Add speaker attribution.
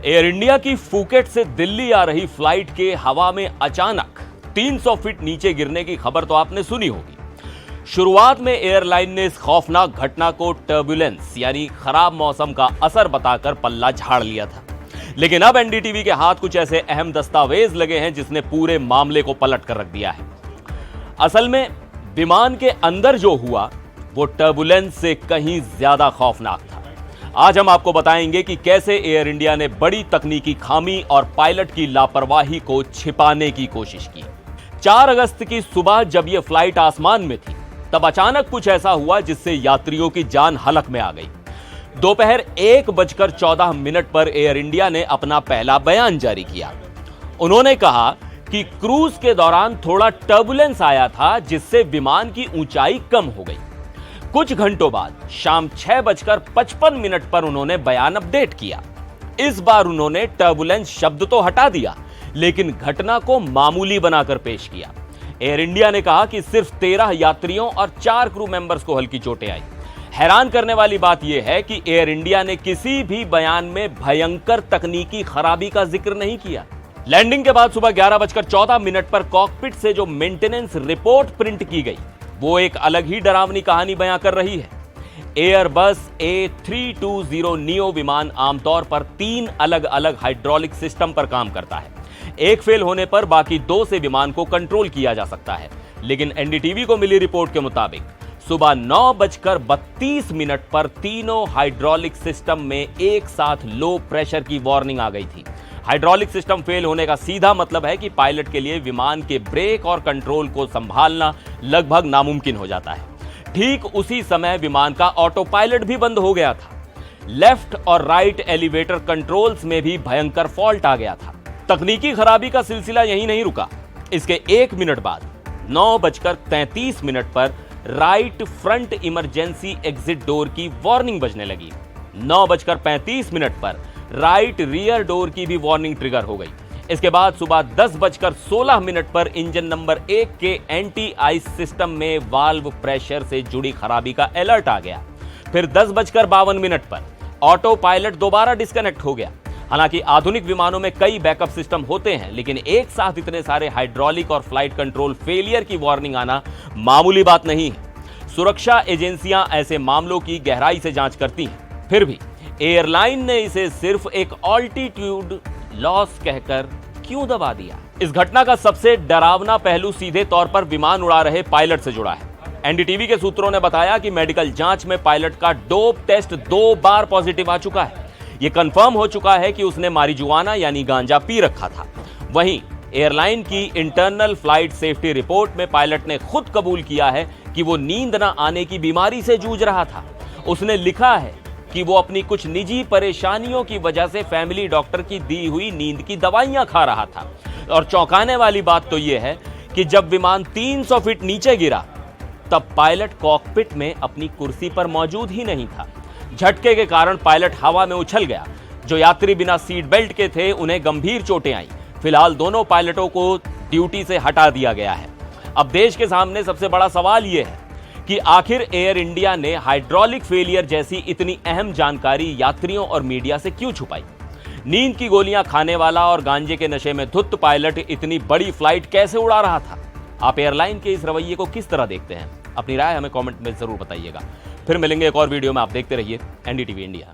Speaker 1: Air India की Phuket से दिल्ली आ रही फ्लाइट के हवा में अचानक 300 फीट नीचे गिरने की खबर तो आपने सुनी होगी। शुरुआत में एयरलाइन ने इस खौफनाक घटना को टर्बुलेंस यानी खराब मौसम का असर बताकर पल्ला झाड़ लिया था, लेकिन अब एनडीटीवी के हाथ कुछ ऐसे अहम दस्तावेज लगे हैं जिसने पूरे मामले को पलट कर रख दिया है। असल में विमान के अंदर जो हुआ वो टर्बुलेंस से कहीं ज्यादा खौफनाक था। आज हम आपको बताएंगे कि कैसे एयर इंडिया ने बड़ी तकनीकी खामी और पायलट की लापरवाही को छिपाने की कोशिश की। 4 अगस्त की सुबह जब यह फ्लाइट आसमान में थी तब अचानक कुछ ऐसा हुआ जिससे यात्रियों की जान हलक में आ गई। दोपहर 1:14 पर एयर इंडिया ने अपना पहला बयान जारी किया। उन्होंने कहा कि क्रूज के दौरान थोड़ा टर्बुलेंस आया था जिससे विमान की ऊंचाई कम हो गई। कुछ घंटों बाद शाम 6:55 पर उन्होंने बयान अपडेट किया। इस बार उन्होंने टर्बुलेंस शब्द तो हटा दिया लेकिन घटना को मामूली बनाकर पेश किया। एयर इंडिया ने कहा कि सिर्फ 13 यात्रियों और 4 क्रू मेंबर्स को हल्की चोटें आई। हैरान करने वाली बात यह है कि एयर इंडिया ने किसी भी बयान में भयंकर तकनीकी खराबी का जिक्र नहीं किया। लैंडिंग के बाद सुबह 11:14 पर कॉकपिट से जो मेंटेनेंस रिपोर्ट प्रिंट की गई वो एक अलग ही डरावनी कहानी बयां कर रही है। एयरबस A320 नियो विमान आमतौर पर 3 अलग अलग हाइड्रोलिक सिस्टम पर काम करता है। एक फेल होने पर बाकी 2 से विमान को कंट्रोल किया जा सकता है, लेकिन एनडीटीवी को मिली रिपोर्ट के मुताबिक सुबह 9:32 पर तीनों हाइड्रोलिक सिस्टम में एक साथ लो प्रेशर की वार्निंग आ गई थी। हाइड्रोलिक सिस्टम फेल होने का सीधा मतलब है कि पायलट के लिए विमान के ब्रेक और कंट्रोल को संभालना लगभग नामुमकिन हो जाता है। ठीक उसी समय विमान का ऑटो पायलट भी बंद हो गया था। लेफ्ट और राइट एलिवेटर कंट्रोल्स में भी भयंकर फॉल्ट आ गया था। तकनीकी खराबी का सिलसिला यहीं नहीं रुका। इसके 1 मिनट बाद 9:33 पर right front emergency exit door की वार्निंग बजने लगी। 9:35 पर राइट रियर डोर की भी वार्निंग ट्रिगर हो गई। इसके बाद सुबह 10:16 पर इंजन नंबर 1 के एंटी आइस सिस्टम में वाल्व प्रेशर से जुड़ी खराबी का अलर्ट आ गया। फिर 10:52 पर ऑटो पायलट दोबारा डिस्कनेक्ट हो गया। हालांकि आधुनिक विमानों में कई बैकअप सिस्टम होते हैं, लेकिन एक साथ इतने सारे हाइड्रोलिक और फ्लाइट कंट्रोल फेलियर की वार्निंग आना मामूली बात नहीं है। सुरक्षा एजेंसियां ऐसे मामलों की गहराई से जांच करती हैं। फिर भी एयरलाइन ने इसे सिर्फ एक ऑल्टीट्यूड लॉस कहकर क्यों दबा दिया? इस घटना का सबसे डरावना पहलू सीधे तौर पर विमान उड़ा रहे पायलट से जुड़ा है। एनडीटीवी के सूत्रों ने बताया कि मेडिकल जांच में पायलट का डोप टेस्ट 2 बार पॉजिटिव आ चुका है। यह कंफर्म हो चुका है कि उसने मारिजुआना यानी गांजा पी रखा था। वहीं एयरलाइन की इंटरनल फ्लाइट सेफ्टी रिपोर्ट में पायलट ने खुद कबूल किया है कि वो नींद न आने की बीमारी से जूझ रहा था। उसने लिखा है कि वो अपनी कुछ निजी परेशानियों की वजह से फैमिली डॉक्टर की दी हुई नींद की दवाइयां खा रहा था। और चौंकाने वाली बात तो यह है कि जब विमान 300 फीट नीचे गिरा तब पायलट कॉकपिट में अपनी कुर्सी पर मौजूद ही नहीं था। झटके के कारण पायलट हवा में उछल गया। जो यात्री बिना सीट बेल्ट के थे उन्हें गंभीर चोटें आईं। फिलहाल दोनों पायलटों को ड्यूटी से हटा दिया गया है। अब देश के सामने सबसे बड़ा सवाल यह है कि आखिर एयर इंडिया ने हाइड्रोलिक फेलियर जैसी इतनी अहम जानकारी यात्रियों और मीडिया से क्यों छुपाई? नींद की गोलियां खाने वाला और गांजे के नशे में धुत पायलट इतनी बड़ी फ्लाइट कैसे उड़ा रहा था? आप एयरलाइन के इस रवैये को किस तरह देखते हैं? अपनी राय हमें कमेंट में जरूर बताइएगा। फिर मिलेंगे एक और वीडियो में। आप देखते रहिए एनडीटीवी इंडिया।